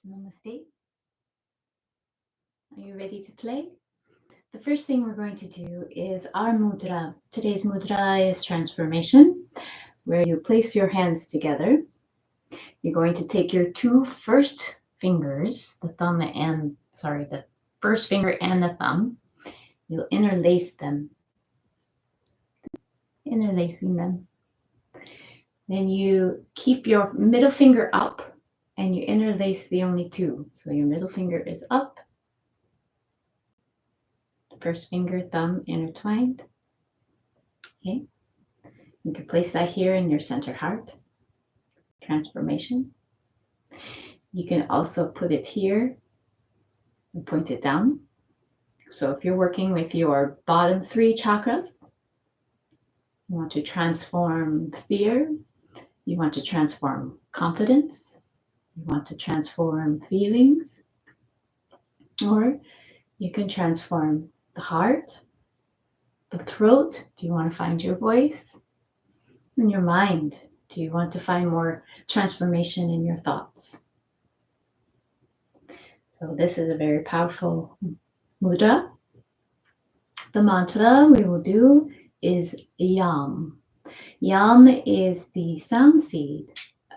Namaste. Are you ready to play? The first thing we're going to do is our mudra. Today's mudra is transformation, where you place your hands together. You're going to take your two first fingers, the first finger and the thumb. You'll interlacing them. Then you keep your middle finger up and you interlace the only two. So your middle finger is up. First finger, thumb intertwined. Okay. You can place that here in your center heart. Transformation. You can also put it here and point it down. So if you're working with your bottom three chakras, you want to transform fear, you want to transform confidence, you want to transform feelings, or you can transform the heart, the throat. Do you want to find your voice? And your mind. Do you want to find more transformation in your thoughts? So this is a very powerful mudra. The mantra we will do is Yam. Yam is the sound seed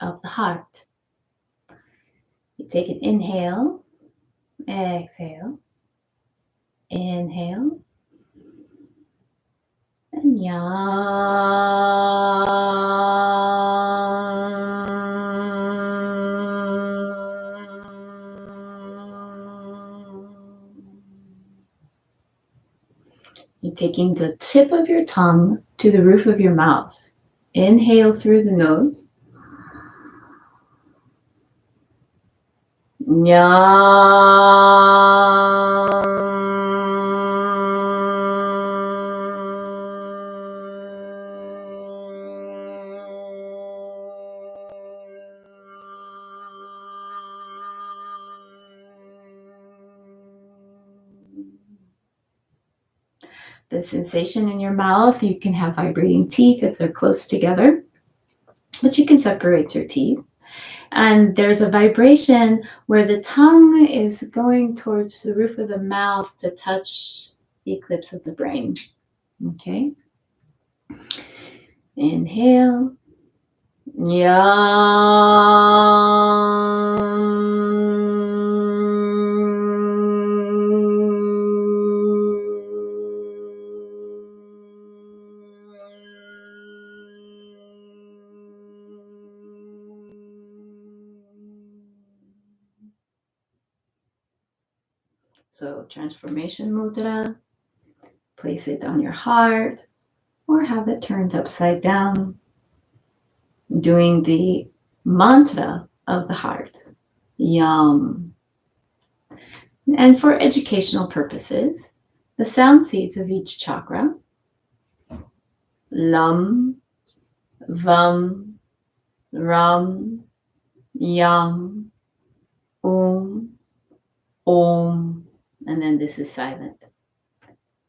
of the heart. You take an inhale, exhale, inhale, and Yam. You're taking the tip of your tongue to the roof of your mouth. Inhale through the nose. The sensation in your mouth, you can have vibrating teeth if they're close together, but you can separate your teeth. And there's a vibration where the tongue is going towards the roof of the mouth to touch the eclipse of the brain. Okay. Inhale. So transformation mudra, place it on your heart or have it turned upside down, doing the mantra of the heart, Yam. And for educational purposes, the sound seeds of each chakra, Lam, Vam, Ram, Yam, Om, and then this is silent.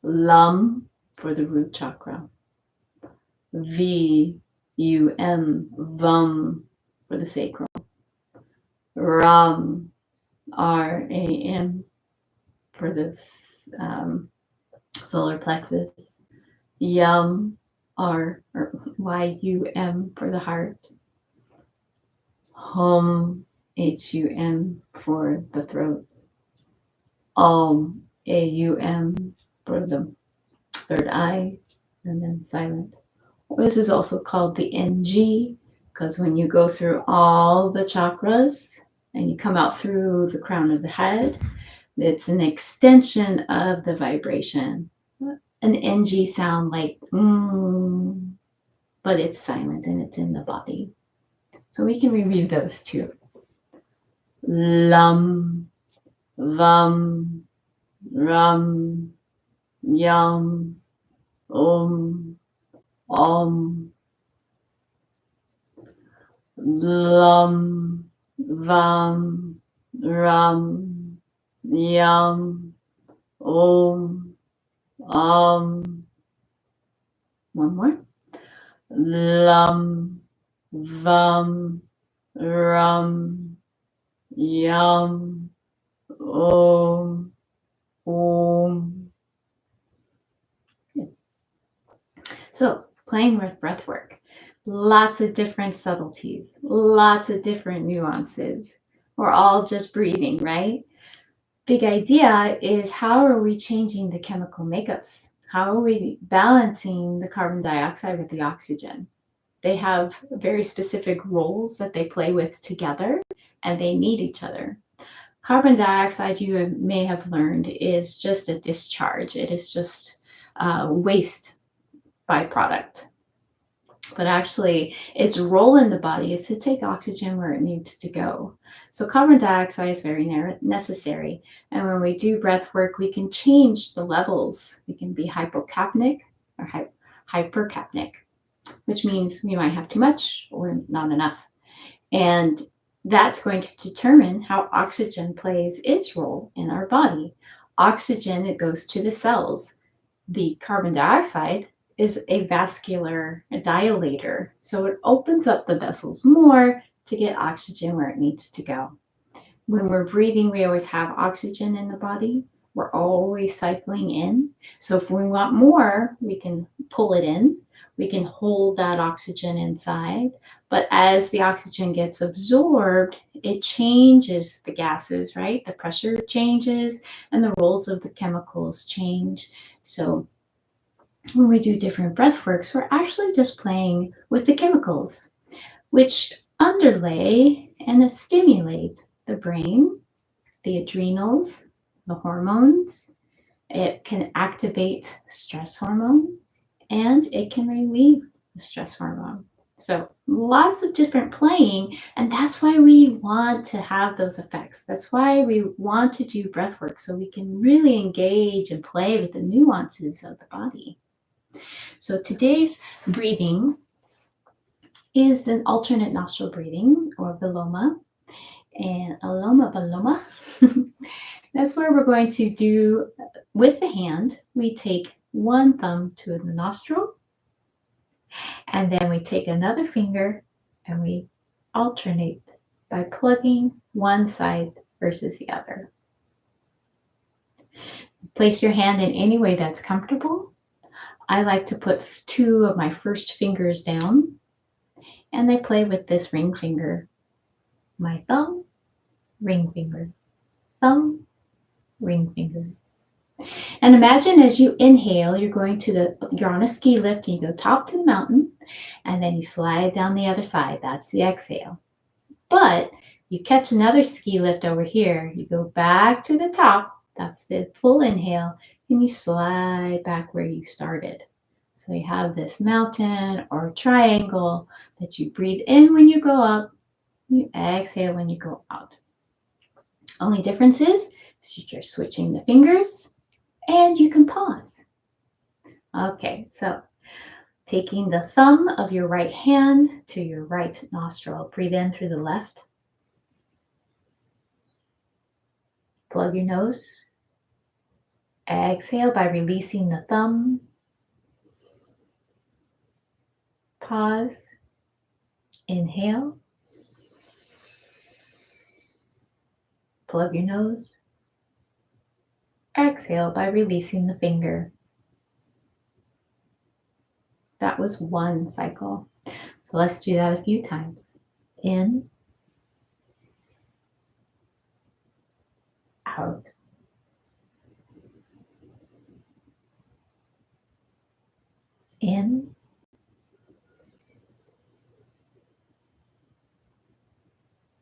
Lam for the root chakra. V-U-M, Vam for the sacral. Ram, R-A-M for the solar plexus. Yum, Y-U-M for the heart. Hum, H-U-M for the throat. A-U-M for the third eye, and then silent. This is also called the NG, because when you go through all the chakras and you come out through the crown of the head, it's an extension of the vibration. An NG sound like but it's silent and it's in the body. So we can review those too. Lam, Vam, Ram, Yam, Om, Lam, Vam, Ram, Yam, Om, One more. Lam, Vam, Ram, Yum. Om. Om. So, playing with breath work, lots of different subtleties, lots of different nuances. We're all just breathing, right? Big idea is how are we changing the chemical makeups? How are we balancing the carbon dioxide with the oxygen? They have very specific roles that they play with together, and they need each other. Carbon dioxide, you may have learned, is just a discharge. It is just waste byproduct. But actually, its role in the body is to take oxygen where it needs to go. So carbon dioxide is very necessary. And when we do breath work, we can change the levels. We can be hypocapnic or hypercapnic, which means we might have too much or not enough. And that's going to determine how oxygen plays its role in our body. Oxygen, it goes to the cells. The carbon dioxide is a vascular dilator. So it opens up the vessels more to get oxygen where it needs to go. When we're breathing, we always have oxygen in the body. We're always cycling in. So if we want more, we can pull it in. We can hold that oxygen inside. But as the oxygen gets absorbed, it changes the gases, right? The pressure changes and the roles of the chemicals change. So when we do different breath works, we're actually just playing with the chemicals, which underlay and stimulate the brain, the adrenals, the hormones. It can activate stress hormone and it can relieve the stress hormone. So lots of different playing, and that's why we want to have those effects. That's why we want to do breath work, so we can really engage and play with the nuances of the body. So today's breathing is an alternate nostril breathing, or Viloma, and Aloma Baloma. That's where we're going to do, with the hand, we take one thumb to the nostril, and then we take another finger and we alternate by plugging one side versus the other. Place your hand in any way that's comfortable. I like to put two of my first fingers down, and I play with this ring finger. My thumb, ring finger, thumb, ring finger. And imagine as you inhale, you're on a ski lift and you go top to the mountain, and then you slide down the other side. That's the exhale. But you catch another ski lift over here. You go back to the top. That's the full inhale, and you slide back where you started. So you have this mountain or triangle that you breathe in when you go up, you exhale when you go out. Only difference is you're switching the fingers and you can pause. Okay, so taking the thumb of your right hand to your right nostril, breathe in through the left. Plug your nose. Exhale by releasing the thumb. Pause. Inhale. Plug your nose. Exhale by releasing the finger. That was one cycle. So let's do that a few times. In, out. In,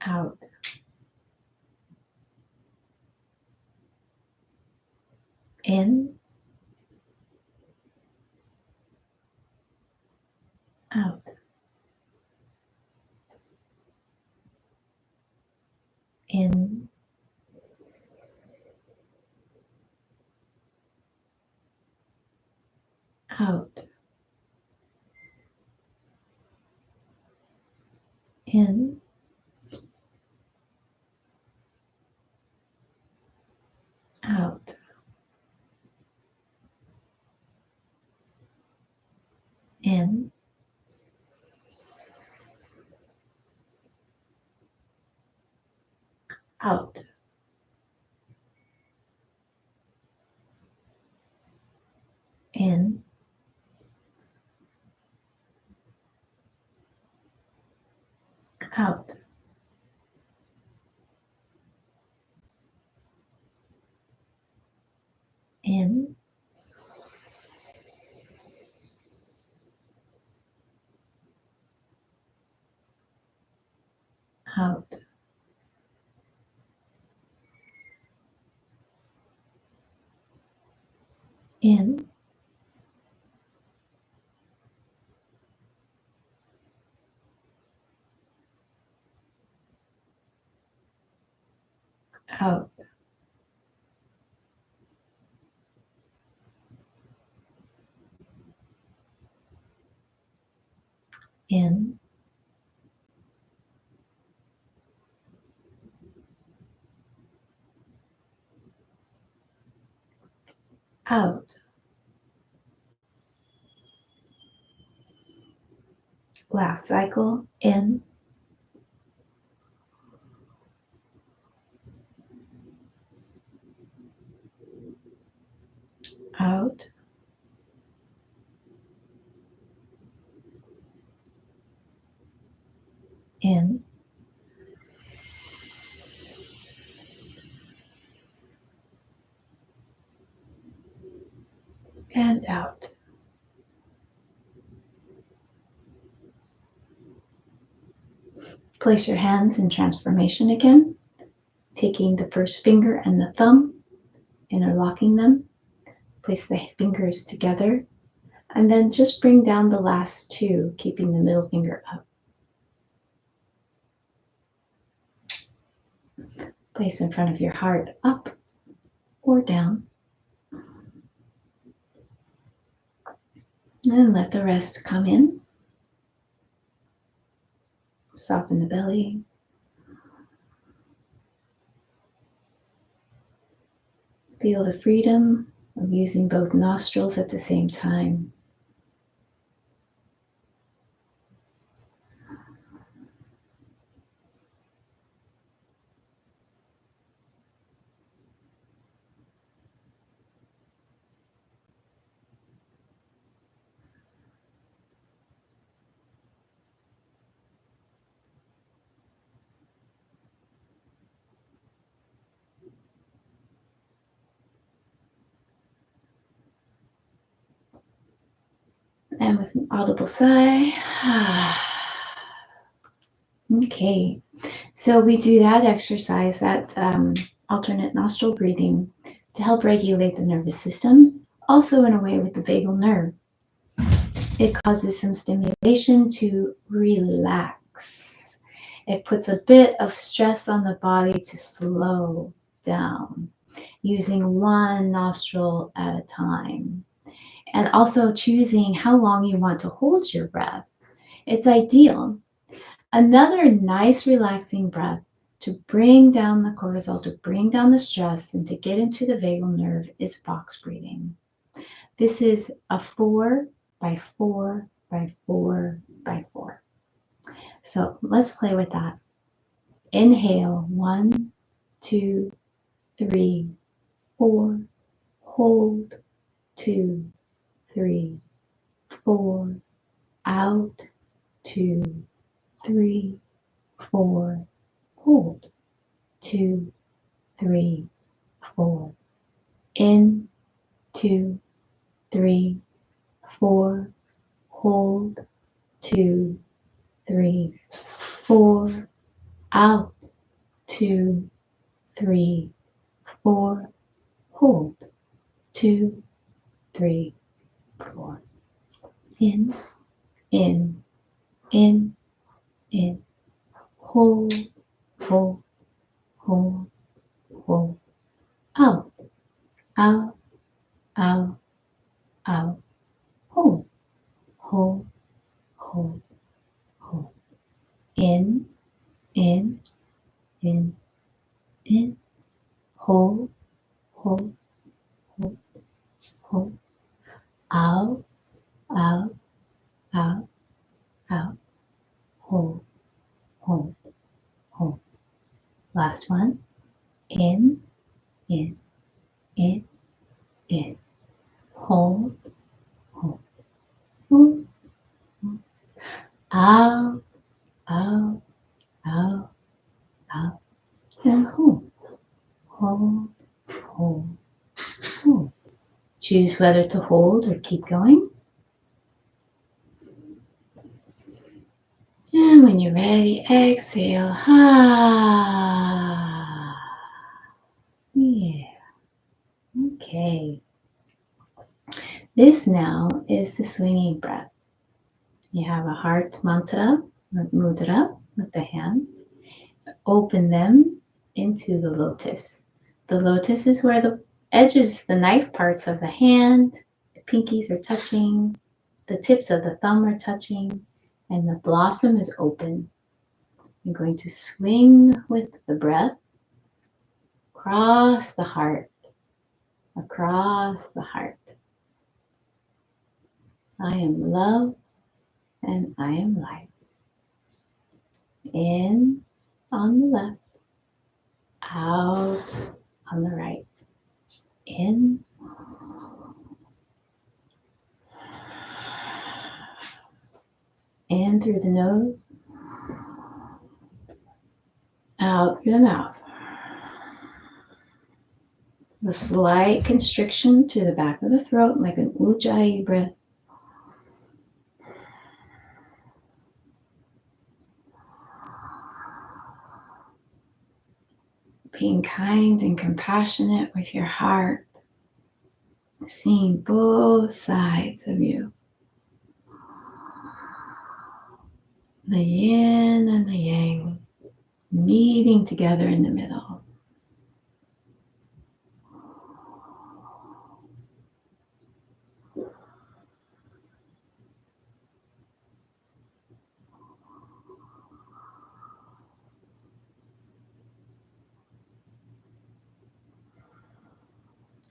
out. In, out. In, out. In, out. In, out, in, out, in, out, in, out. Last cycle, in, out, in, and out. Place your hands in transformation again, taking the first finger and the thumb, interlocking them. Place the fingers together, and then just bring down the last two, keeping the middle finger up. Place in front of your heart, up or down. And let the rest come in. Soften the belly. Feel the freedom of using both nostrils at the same time. And with an audible sigh. Okay, so we do that exercise, that alternate nostril breathing, to help regulate the nervous system, also in a way with the vagal nerve. It causes some stimulation to relax. It puts a bit of stress on the body to slow down, using one nostril at a time. And also choosing how long you want to hold your breath. It's ideal. Another nice relaxing breath to bring down the cortisol, to bring down the stress, and to get into the vagal nerve is box breathing. This is a 4 by 4 by 4 by 4. So let's play with that. Inhale, 1, 2, 3, 4. Hold, 2, 3, 4. Out, 2, 3, 4. Hold, 2, 3, 4. In, 2, 3, 4. Hold, 2, 3, 4. Out, 2, 3, 4. Hold, 2, 3, 4. In, in, in, in. Hold, hold, hold, hold. Out, out, out, out. Hold, hold, hold, hold. In, in, in, in. Hold, hold, hold, hold. Out, out, out, out. Hold, hold, hold. Last one. In, in, in, in. Hold, hold, hold, hold. Out, out, choose whether to hold or keep going. And when you're ready, exhale. Yeah. Okay. This now is the swinging breath. You have a heart mantra, mudra, with the hand. Open them into the lotus. The lotus is where the edges, the knife parts of the hand, the pinkies are touching, the tips of the thumb are touching, and the blossom is open. You're going to swing with the breath across the heart, across the heart. I am love and I am light. In on the left, out on the right. In through the nose, out through the mouth. A slight constriction to the back of the throat, like an ujjayi breath. Being kind and compassionate with your heart, seeing both sides of you. The yin and the yang meeting together in the middle.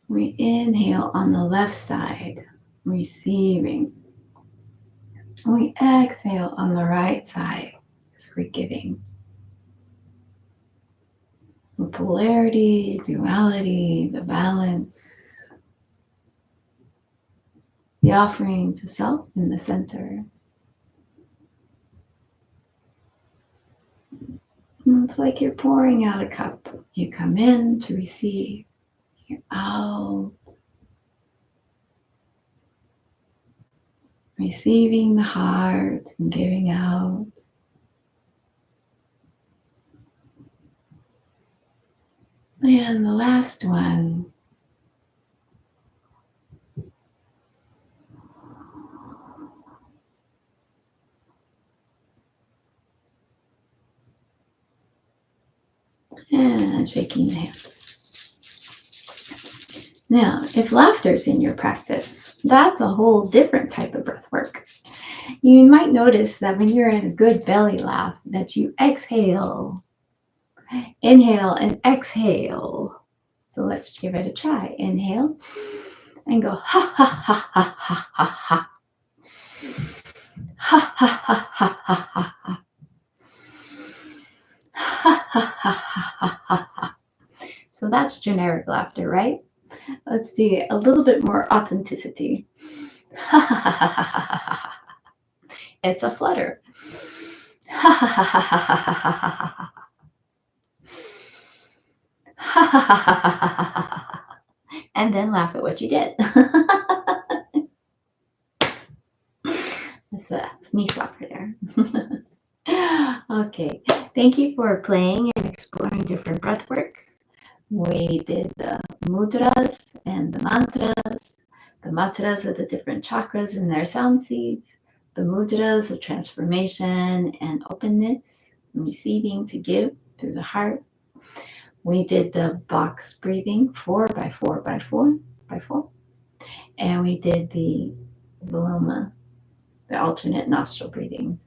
We inhale on the left side, receiving. We exhale on the right side, as we're giving. The polarity, duality, the balance, the offering to self in the center. And it's like you're pouring out a cup. You come in to receive, you're out. Receiving the heart and giving out. And the last one. And shaking the hand. Now, if laughter's in your practice, that's a whole different type of breath work. You might notice that when you're in a good belly laugh, that you exhale, inhale, and exhale. So let's give it a try. Inhale and go ha ha ha ha ha ha ha. Ha ha ha ha ha ha ha. Ha ha ha ha ha ha. So that's generic laughter, right? Let's see a little bit more authenticity. Ha ha ha ha ha ha ha. It's a flutter. Ha ha ha ha ha ha ha ha. Ha ha ha ha ha ha ha. And then laugh at what you did. That's a knee slapper there. Okay, thank you for playing and exploring different breath works. We did the mudras and the mantras. The mantras are the different chakras and their sound seeds. The mudras are transformation and openness, receiving to give through the heart. We did the box breathing, 4 by 4 by 4 by 4. And we did the Viloma, the alternate nostril breathing.